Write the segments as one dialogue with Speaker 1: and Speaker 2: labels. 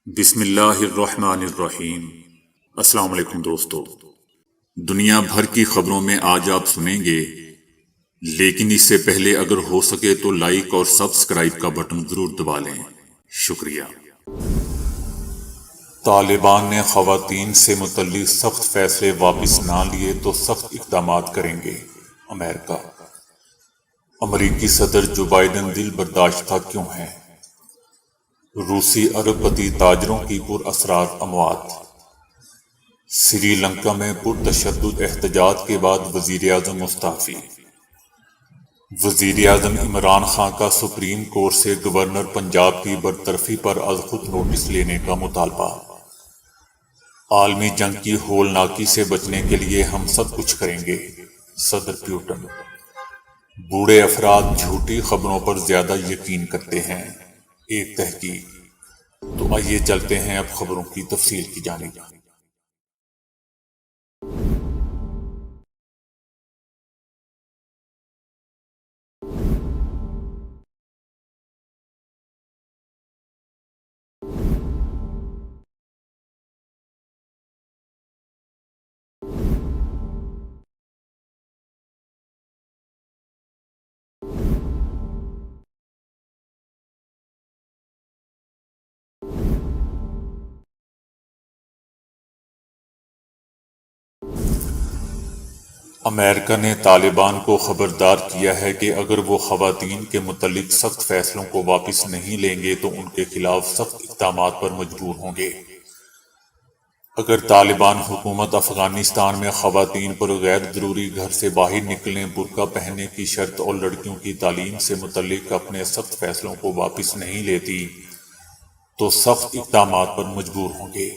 Speaker 1: بسم اللہ الرحمن الرحیم۔ السلام علیکم دوستو، دنیا بھر کی خبروں میں آج آپ سنیں گے، لیکن اس سے پہلے اگر ہو سکے تو لائک اور سبسکرائب کا بٹن ضرور دبا لیں۔ شکریہ۔ طالبان نے خواتین سے متعلق سخت فیصلے واپس نہ لیے تو سخت اقدامات کریں گے: امریکہ۔ امریکی صدر جو بائیڈن دل برداشتہ کیوں ہیں؟ روسی ارب پتی تاجروں کی پر اسرار اموات۔ سری لنکا میں پرتشدد احتجاج کے بعد وزیر اعظم مستعفی۔ وزیر اعظم عمران خان کا سپریم کورٹ سے گورنر پنجاب کی برطرفی پر از خود نوٹس لینے کا مطالبہ۔ عالمی جنگ کی ہولناکی سے بچنے کے لیے ہم سب کچھ کریں گے: صدر پیوٹن۔ بوڑھے افراد جھوٹی خبروں پر زیادہ یقین کرتے ہیں، ایک تحقیق۔ تو آئیے چلتے ہیں اب خبروں کی تفصیل کی جانب۔ امریکہ نے طالبان کو خبردار کیا ہے کہ اگر وہ خواتین کے متعلق سخت فیصلوں کو واپس نہیں لیں گے تو ان کے خلاف سخت اقدامات پر مجبور ہوں گے۔ اگر طالبان حکومت افغانستان میں خواتین پر غیر ضروری گھر سے باہر نکلنے، برقع پہننے کی شرط اور لڑکیوں کی تعلیم سے متعلق اپنے سخت فیصلوں کو واپس نہیں لیتی تو سخت اقدامات پر مجبور ہوں گے۔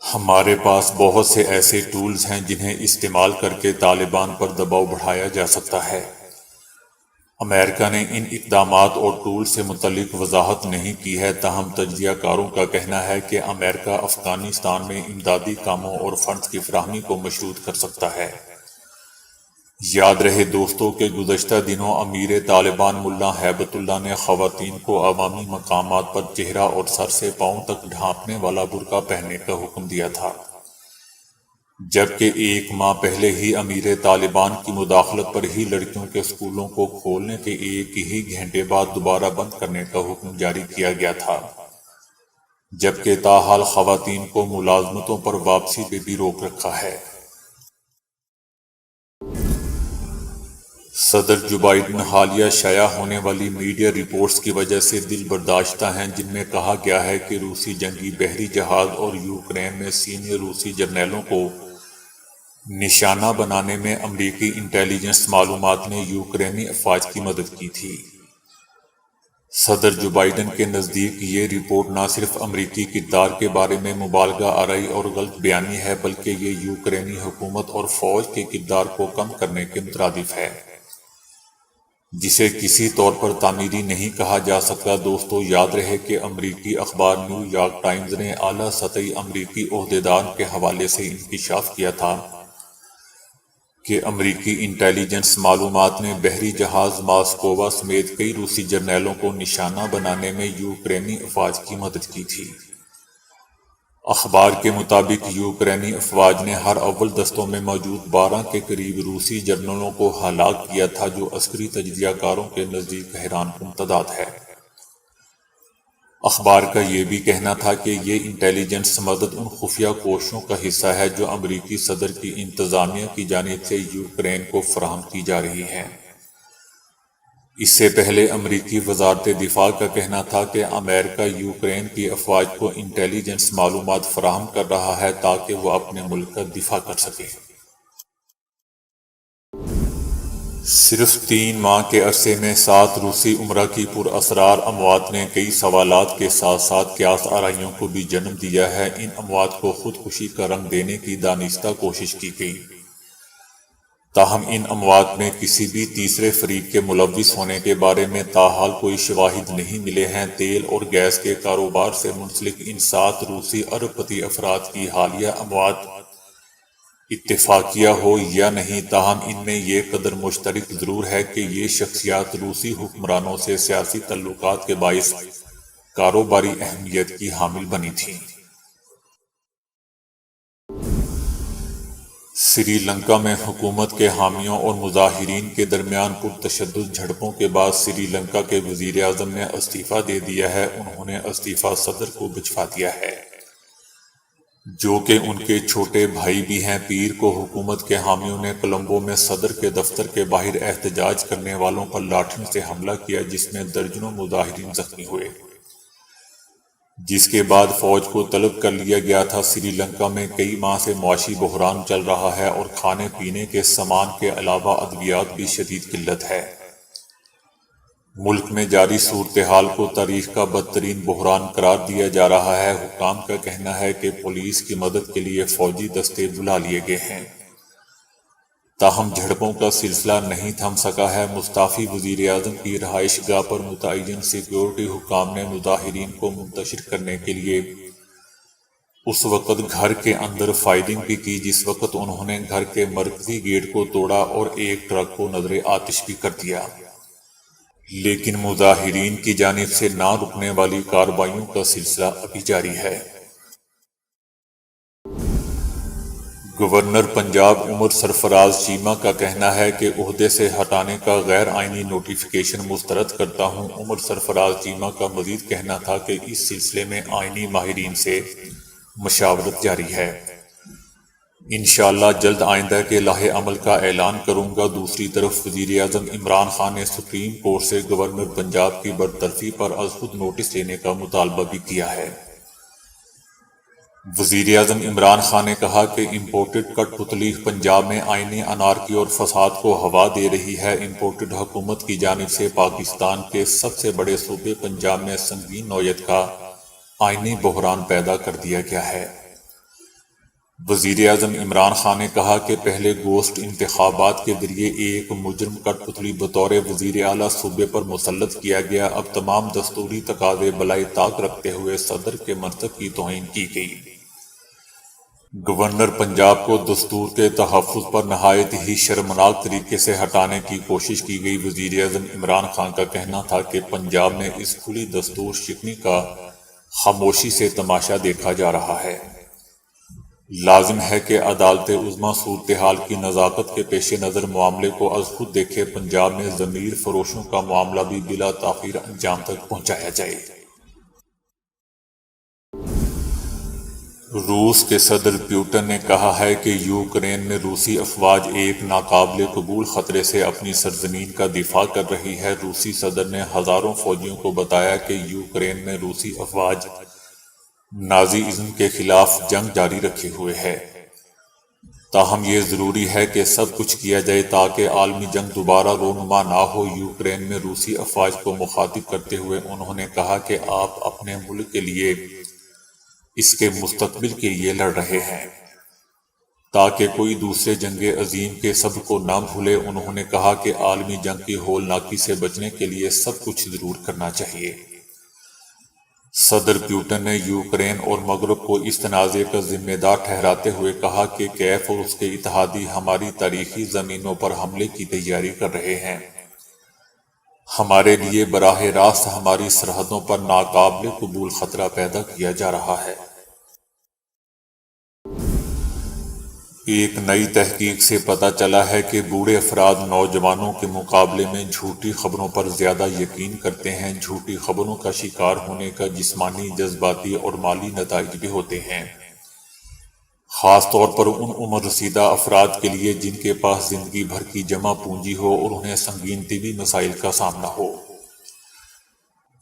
Speaker 1: ہمارے پاس بہت سے ایسے ٹولز ہیں جنہیں استعمال کر کے طالبان پر دباؤ بڑھایا جا سکتا ہے۔ امریکہ نے ان اقدامات اور ٹولز سے متعلق وضاحت نہیں کی ہے، تاہم تجزیہ کاروں کا کہنا ہے کہ امریکہ افغانستان میں امدادی کاموں اور فنڈز کی فراہمی کو مشروط کر سکتا ہے۔ یاد رہے دوستو کہ گزشتہ دنوں امیر طالبان ملا ہیبت اللہ نے خواتین کو عوامی مقامات پر چہرہ اور سر سے پاؤں تک ڈھانپنے والا برقع پہننے کا حکم دیا تھا، جبکہ ایک ماہ پہلے ہی امیر طالبان کی مداخلت پر ہی لڑکیوں کے اسکولوں کو کھولنے کے ایک ہی گھنٹے بعد دوبارہ بند کرنے کا حکم جاری کیا گیا تھا، جبکہ تاحال خواتین کو ملازمتوں پر واپسی پہ بھی روک رکھا ہے۔ صدر جو بائیڈن حالیہ شائع ہونے والی میڈیا رپورٹس کی وجہ سے دل برداشتہ ہیں، جن میں کہا گیا ہے کہ روسی جنگی بحری جہاز اور یوکرین میں سینئر روسی جرنیلوں کو نشانہ بنانے میں امریکی انٹیلی جنس معلومات نے یوکرینی افواج کی مدد کی تھی۔ صدر جو بائیڈن کے نزدیک یہ رپورٹ نہ صرف امریکی کردار کے بارے میں مبالغہ آرائی اور غلط بیانی ہے، بلکہ یہ یوکرینی حکومت اور فوج کے کردار کو کم کرنے کے مترادف ہے، جسے کسی طور پر تعمیری نہیں کہا جا سکتا۔ دوستو یاد رہے کہ امریکی اخبار نیو یارک ٹائمز نے اعلیٰ سطحی امریکی عہدیدار کے حوالے سے انکشاف کیا تھا کہ امریکی انٹیلی جنس معلومات نے بحری جہاز ماسکووا سمیت کئی روسی جرنیلوں کو نشانہ بنانے میں یوکرینی افواج کی مدد کی تھی۔ اخبار کے مطابق یوکرینی افواج نے ہر اول دستوں میں موجود 12 کے قریب روسی جنرلوں کو ہلاک کیا تھا، جو عسکری تجزیہ کاروں کے نزدیک حیران کن تعداد ہے۔ اخبار کا یہ بھی کہنا تھا کہ یہ انٹیلی جنس مدد ان خفیہ کوششوں کا حصہ ہے جو امریکی صدر کی انتظامیہ کی جانب سے یوکرین کو فراہم کی جا رہی ہیں۔ اس سے پہلے امریکی وزارت دفاع کا کہنا تھا کہ امریکہ یوکرین کی افواج کو انٹیلی جنس معلومات فراہم کر رہا ہے تاکہ وہ اپنے ملک کا دفاع کر سکے۔ صرف 3 ماہ کے عرصے میں 7 روسی امراء کی پر اسرار اموات نے کئی سوالات کے ساتھ ساتھ قیاس آرائیوں کو بھی جنم دیا ہے۔ ان اموات کو خودکشی کا رنگ دینے کی دانستہ کوشش کی گئی، تاہم ان اموات میں کسی بھی تیسرے فریق کے ملوث ہونے کے بارے میں تاحال کوئی شواہد نہیں ملے ہیں۔ تیل اور گیس کے کاروبار سے منسلک ان 7 روسی ارب پتی افراد کی حالیہ اموات اتفاقیہ ہو یا نہیں، تاہم ان میں یہ قدر مشترک ضرور ہے کہ یہ شخصیات روسی حکمرانوں سے سیاسی تعلقات کے باعث کاروباری اہمیت کی حامل بنی تھیں۔ سری لنکا میں حکومت کے حامیوں اور مظاہرین کے درمیان پرتشدد جھڑپوں کے بعد سری لنکا کے وزیر اعظم نے استعفیٰ دے دیا ہے۔ انہوں نے استعفیٰ صدر کو بھجوا دیا ہے، جو کہ ان کے چھوٹے بھائی بھی ہیں۔ پیر کو حکومت کے حامیوں نے کولمبو میں صدر کے دفتر کے باہر احتجاج کرنے والوں پر لاٹھیوں سے حملہ کیا، جس میں درجنوں مظاہرین زخمی ہوئے، جس کے بعد فوج کو طلب کر لیا گیا تھا۔ سری لنکا میں کئی ماہ سے معاشی بحران چل رہا ہے اور کھانے پینے کے سامان کے علاوہ ادویات بھی شدید قلت ہے۔ ملک میں جاری صورتحال کو تاریخ کا بدترین بحران قرار دیا جا رہا ہے۔ حکام کا کہنا ہے کہ پولیس کی مدد کے لیے فوجی دستے بلا لیے گئے ہیں، تاہم جھڑپوں کا سلسلہ نہیں تھم سکا ہے۔ مستعفی وزیر اعظم کی رہائش گاہ پر متعین سیکیورٹی حکام نے مظاہرین کو منتشر کرنے کے لیے اس وقت گھر کے اندر فائرنگ بھی کی جس وقت انہوں نے گھر کے مرکزی گیٹ کو توڑا اور ایک ٹرک کو نذر آتش بھی کر دیا، لیکن مظاہرین کی جانب سے نہ رکنے والی کارروائیوں کا سلسلہ ابھی جاری ہے۔ گورنر پنجاب عمر سرفراز چیمہ کا کہنا ہے کہ عہدے سے ہٹانے کا غیر آئینی نوٹیفکیشن مسترد کرتا ہوں۔ عمر سرفراز چیمہ کا مزید کہنا تھا کہ اس سلسلے میں آئینی ماہرین سے مشاورت جاری ہے۔ انشاءاللہ جلد آئندہ کے لائحہ عمل کا اعلان کروں گا۔ دوسری طرف وزیر اعظم عمران خان نے سپریم کورٹ سے گورنر پنجاب کی برطرفی پر از خود نوٹس لینے کا مطالبہ بھی کیا ہے۔ وزیر اعظم عمران خان نے کہا کہ امپورٹڈ کٹ پتلی پنجاب میں آئینی انارکی اور فساد کو ہوا دے رہی ہے۔ امپورٹڈ حکومت کی جانب سے پاکستان کے سب سے بڑے صوبے پنجاب میں سنگین نوعیت کا آئینی بحران پیدا کر دیا گیا ہے۔ وزیر اعظم عمران خان نے کہا کہ پہلے گوشت انتخابات کے ذریعے ایک مجرم کٹ پتلی بطور وزیر اعلیٰ صوبے پر مسلط کیا گیا، اب تمام دستوری تقاضے بالائے طاق رکھتے ہوئے صدر کے منصب کی توہین کی گئی۔ گورنر پنجاب کو دستور کے تحفظ پر نہایت ہی شرمناک طریقے سے ہٹانے کی کوشش کی گئی۔ وزیر اعظم عمران خان کا کہنا تھا کہ پنجاب میں اس کھلی دستور شکنی کا خاموشی سے تماشا دیکھا جا رہا ہے۔ لازم ہے کہ عدالت عظمیٰ صورتحال کی نزاکت کے پیش نظر معاملے کو از خود دیکھے۔ پنجاب میں ضمیر فروشوں کا معاملہ بھی بلا تاخیر انجام تک پہنچایا جائے۔ روس کے صدر پیوٹن نے کہا ہے کہ یوکرین میں روسی افواج ایک ناقابل قبول خطرے سے اپنی سرزمین کا دفاع کر رہی ہے۔ روسی صدر نے ہزاروں فوجیوں کو بتایا کہ یوکرین میں روسی افواج نازی ازم کے خلاف جنگ جاری رکھے ہوئے ہے، تاہم یہ ضروری ہے کہ سب کچھ کیا جائے تاکہ عالمی جنگ دوبارہ رونما نہ ہو۔ یوکرین میں روسی افواج کو مخاطب کرتے ہوئے انہوں نے کہا کہ آپ اپنے ملک کے لیے، اس کے مستقبل کے لیے لڑ رہے ہیں تاکہ کوئی دوسرے جنگ عظیم کے سبق کو نہ بھولے۔ انہوں نے کہا کہ عالمی جنگ کی ہولناکی سے بچنے کے لیے سب کچھ ضرور کرنا چاہیے۔ صدر پیوٹن نے یوکرین اور مغرب کو اس تنازع کا ذمہ دار ٹھہراتے ہوئے کہا کہ کیف اور اس کے اتحادی ہماری تاریخی زمینوں پر حملے کی تیاری کر رہے ہیں۔ ہمارے لیے براہ راست ہماری سرحدوں پر ناقابل قبول خطرہ پیدا کیا جا رہا ہے۔ ایک نئی تحقیق سے پتہ چلا ہے کہ بوڑھے افراد نوجوانوں کے مقابلے میں جھوٹی خبروں پر زیادہ یقین کرتے ہیں۔ جھوٹی خبروں کا شکار ہونے کا جسمانی، جذباتی اور مالی نتائج بھی ہوتے ہیں، خاص طور پر ان عمر رسیدہ افراد کے لیے جن کے پاس زندگی بھر کی جمع پونجی ہو اور انہیں سنگین طبی مسائل کا سامنا ہو۔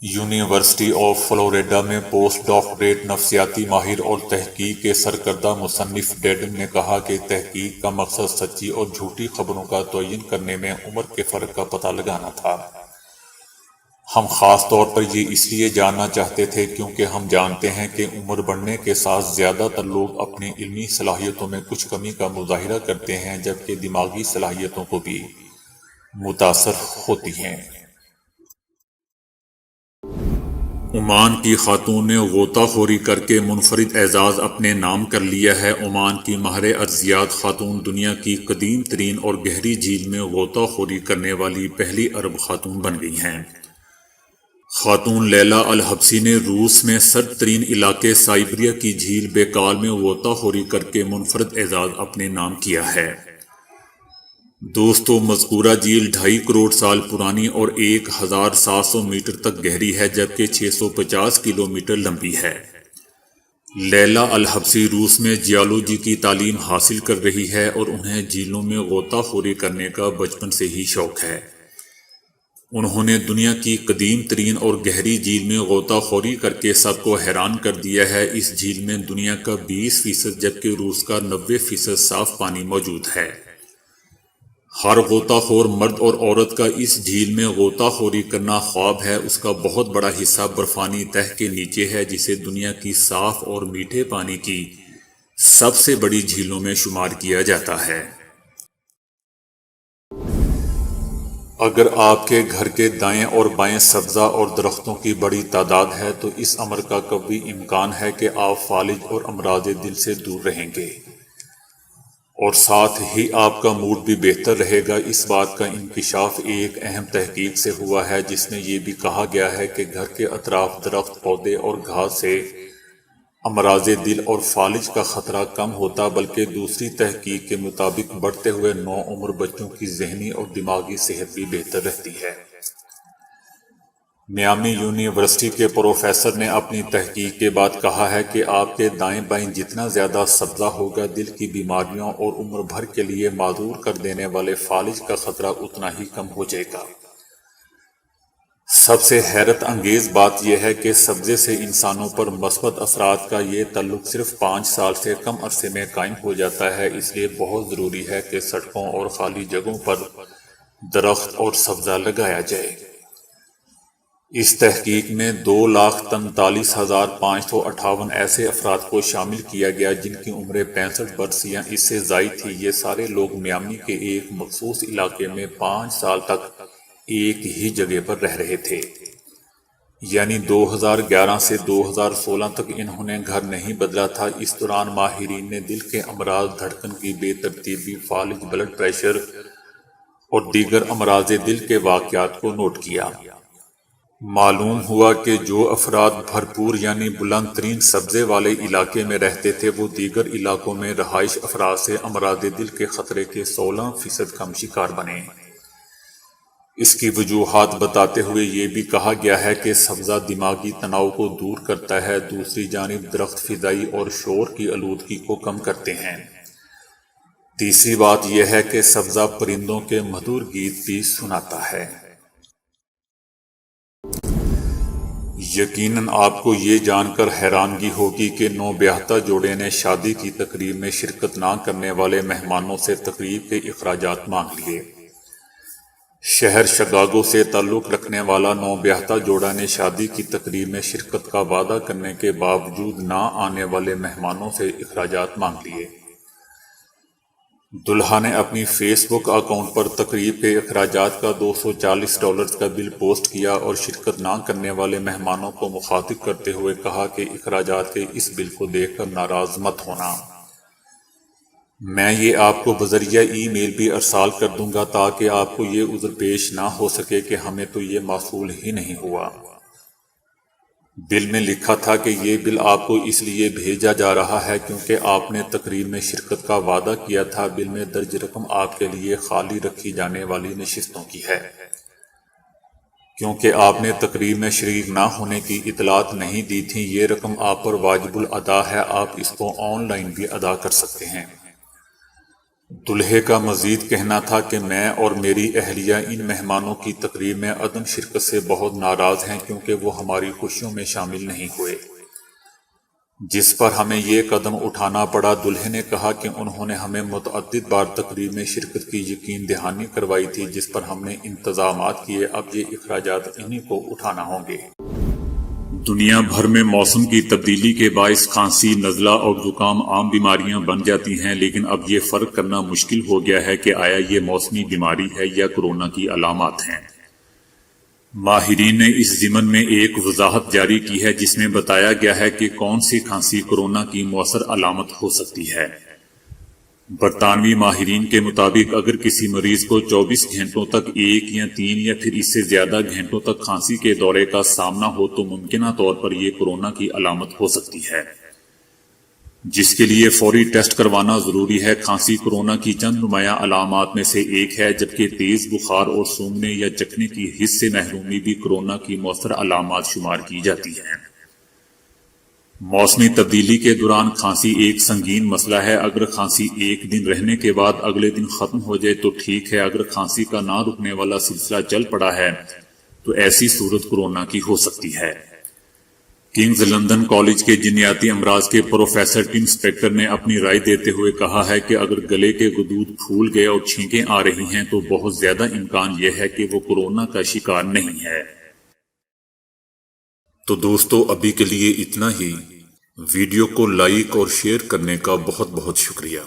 Speaker 1: یونیورسٹی آف فلوریڈا میں پوسٹ ڈاکٹریٹ نفسیاتی ماہر اور تحقیق کے سرکردہ مصنف ڈیڈن نے کہا کہ تحقیق کا مقصد سچی اور جھوٹی خبروں کا تعین کرنے میں عمر کے فرق کا پتہ لگانا تھا۔ ہم خاص طور پر یہ اس لیے جاننا چاہتے تھے کیونکہ ہم جانتے ہیں کہ عمر بڑھنے کے ساتھ زیادہ تر لوگ اپنی علمی صلاحیتوں میں کچھ کمی کا مظاہرہ کرتے ہیں، جبکہ دماغی صلاحیتوں کو بھی متاثر ہوتی ہیں۔ عمان کی خاتون نے غوطہ خوری کر کے منفرد اعزاز اپنے نام کر لیا ہے۔ عمان کی ماہر ارضیات خاتون دنیا کی قدیم ترین اور گہری جھیل میں غوطہ خوری کرنے والی پہلی عرب خاتون بن گئی ہیں۔ خاتون لیلا الحبسی نے روس میں سرد ترین علاقے سائبریا کی جھیل بیکال میں غوطہ خوری کر کے منفرد اعزاز اپنے نام کیا ہے۔ دوستو، مذکورہ جھیل 2.5 کروڑ سال پرانی اور 1700 میٹر تک گہری ہے، جبکہ 650 کلومیٹر لمبی ہے۔ لیلا الحبسی روس میں جیولوجی کی تعلیم حاصل کر رہی ہے اور انہیں جھیلوں میں غوطہ خوری کرنے کا بچپن سے ہی شوق ہے۔ انہوں نے دنیا کی قدیم ترین اور گہری جھیل میں غوطہ خوری کر کے سب کو حیران کر دیا ہے۔ اس جھیل میں دنیا کا 20% جبکہ روس کا 90% صاف پانی موجود ہے۔ ہر غوطہ خور مرد اور عورت کا اس جھیل میں غوطہ خوری کرنا خواب ہے۔ اس کا بہت بڑا حصہ برفانی تہہ کے نیچے ہے، جسے دنیا کی صاف اور میٹھے پانی کی سب سے بڑی جھیلوں میں شمار کیا جاتا ہے۔ اگر آپ کے گھر کے دائیں اور بائیں سبزہ اور درختوں کی بڑی تعداد ہے تو اس امر کا قوی امکان ہے کہ آپ فالج اور امراض دل سے دور رہیں گے، اور ساتھ ہی آپ کا موڈ بھی بہتر رہے گا۔ اس بات کا انکشاف ایک اہم تحقیق سے ہوا ہے، جس میں یہ بھی کہا گیا ہے کہ گھر کے اطراف درخت، پودے اور گھاس سے امراض دل اور فالج کا خطرہ کم ہوتا، بلکہ دوسری تحقیق کے مطابق بڑھتے ہوئے نوعمر بچوں کی ذہنی اور دماغی صحت بھی بہتر رہتی ہے۔ میامی یونیورسٹی کے پروفیسر نے اپنی تحقیق کے بعد کہا ہے کہ آپ کے دائیں بائیں جتنا زیادہ سبزہ ہوگا، دل کی بیماریوں اور عمر بھر کے لیے معذور کر دینے والے فالج کا خطرہ اتنا ہی کم ہو جائے گا۔ سب سے حیرت انگیز بات یہ ہے کہ سبزے سے انسانوں پر مثبت اثرات کا یہ تعلق صرف 5 سال سے کم عرصے میں قائم ہو جاتا ہے۔ اس لیے بہت ضروری ہے کہ سڑکوں اور خالی جگہوں پر درخت اور سبزہ لگایا جائے۔ اس تحقیق میں 2,43,558 ایسے افراد کو شامل کیا گیا جن کی عمریں 65 برس یا اس سے زائد تھی۔ یہ سارے لوگ میامی کے ایک مخصوص علاقے میں 5 سال تک ایک ہی جگہ پر رہ رہے تھے، یعنی 2011 سے 2016 تک انہوں نے گھر نہیں بدلا تھا۔ اس دوران ماہرین نے دل کے امراض، دھڑکن کی بے ترتیبی، فالج، بلڈ پریشر اور دیگر امراض دل کے واقعات کو نوٹ کیا۔ معلوم ہوا کہ جو افراد بھرپور یعنی بلند ترین سبزے والے علاقے میں رہتے تھے، وہ دیگر علاقوں میں رہائش افراد سے امراض دل کے خطرے کے 16% کم شکار بنے۔ اس کی وجوہات بتاتے ہوئے یہ بھی کہا گیا ہے کہ سبزہ دماغی تناؤ کو دور کرتا ہے، دوسری جانب درخت فضائی اور شور کی آلودگی کو کم کرتے ہیں۔ تیسری بات یہ ہے کہ سبزہ پرندوں کے مدھر گیت بھی سناتا ہے۔ یقیناً آپ کو یہ جان کر حیرانگی ہوگی کہ نوبیاہتا جوڑے نے شادی کی تقریب میں شرکت نہ کرنے والے مہمانوں سے تقریب کے اخراجات مانگ لیے۔ شہر شکاگو سے تعلق رکھنے والا نوبیاہتا جوڑا نے شادی کی تقریب میں شرکت کا وعدہ کرنے کے باوجود نہ آنے والے مہمانوں سے اخراجات مانگ لیے۔ دلہا نے اپنی فیس بک اکاؤنٹ پر تقریب کے اخراجات کا $240 کا بل پوسٹ کیا اور شرکت نہ کرنے والے مہمانوں کو مخاطب کرتے ہوئے کہا کہ اخراجات کے اس بل کو دیکھ کر ناراض مت ہونا۔ میں یہ آپ کو بذریعہ ای میل بھی ارسال کر دوں گا تاکہ آپ کو یہ عذر پیش نہ ہو سکے کہ ہمیں تو یہ موصول ہی نہیں ہوا۔ بل میں لکھا تھا کہ یہ بل آپ کو اس لیے بھیجا جا رہا ہے کیونکہ آپ نے تقریب میں شرکت کا وعدہ کیا تھا۔ بل میں درج رقم آپ کے لیے خالی رکھی جانے والی نشستوں کی ہے۔ کیونکہ آپ نے تقریب میں شریک نہ ہونے کی اطلاعات نہیں دی تھیں، یہ رقم آپ پر واجب الادا ہے، آپ اس کو آن لائن بھی ادا کر سکتے ہیں۔ دلہے کا مزید کہنا تھا کہ میں اور میری اہلیہ ان مہمانوں کی تقریب میں عدم شرکت سے بہت ناراض ہیں کیونکہ وہ ہماری خوشیوں میں شامل نہیں ہوئے، جس پر ہمیں یہ قدم اٹھانا پڑا۔ دلہے نے کہا کہ انہوں نے ہمیں متعدد بار تقریب میں شرکت کی یقین دہانی کروائی تھی، جس پر ہم نے انتظامات کیے، اب یہ اخراجات انہی کو اٹھانا ہوں گے۔ دنیا بھر میں موسم کی تبدیلی کے باعث کھانسی، نزلہ اور زکام عام بیماریاں بن جاتی ہیں، لیکن اب یہ فرق کرنا مشکل ہو گیا ہے کہ آیا یہ موسمی بیماری ہے یا کورونا کی علامات ہیں۔ ماہرین نے اس ضمن میں ایک وضاحت جاری کی ہے جس میں بتایا گیا ہے کہ کون سی کھانسی کورونا کی مؤثر علامت ہو سکتی ہے۔ برطانوی ماہرین کے مطابق اگر کسی مریض کو 24 گھنٹوں تک 1 یا 3 یا پھر اس سے زیادہ گھنٹوں تک کھانسی کے دورے کا سامنا ہو تو ممکنہ طور پر یہ کورونا کی علامت ہو سکتی ہے، جس کے لیے فوری ٹیسٹ کروانا ضروری ہے۔ کھانسی کورونا کی چند نمایاں علامات میں سے ایک ہے، جبکہ تیز بخار اور سونگھنے یا چکھنے کی حس سے محرومی بھی کورونا کی مؤثر علامات شمار کی جاتی ہیں۔ موسمی تبدیلی کے دوران کھانسی ایک سنگین مسئلہ ہے۔ اگر کھانسی ایک دن رہنے کے بعد اگلے دن ختم ہو جائے تو ٹھیک ہے، اگر کھانسی کا نہ رکنے والا سلسلہ چل پڑا ہے تو ایسی صورت کورونا کی ہو سکتی ہے۔ کنگز لندن کالج کے جنیاتی امراض کے پروفیسر ٹم اسپیکٹر نے اپنی رائے دیتے ہوئے کہا ہے کہ اگر گلے کے غدود پھول گئے اور چھینکیں آ رہی ہیں تو بہت زیادہ امکان یہ ہے کہ وہ کورونا کا شکار نہیں ہے۔ تو دوستو ابھی کے لیے اتنا ہی۔ ویڈیو کو لائک اور شیئر کرنے کا بہت بہت شکریہ۔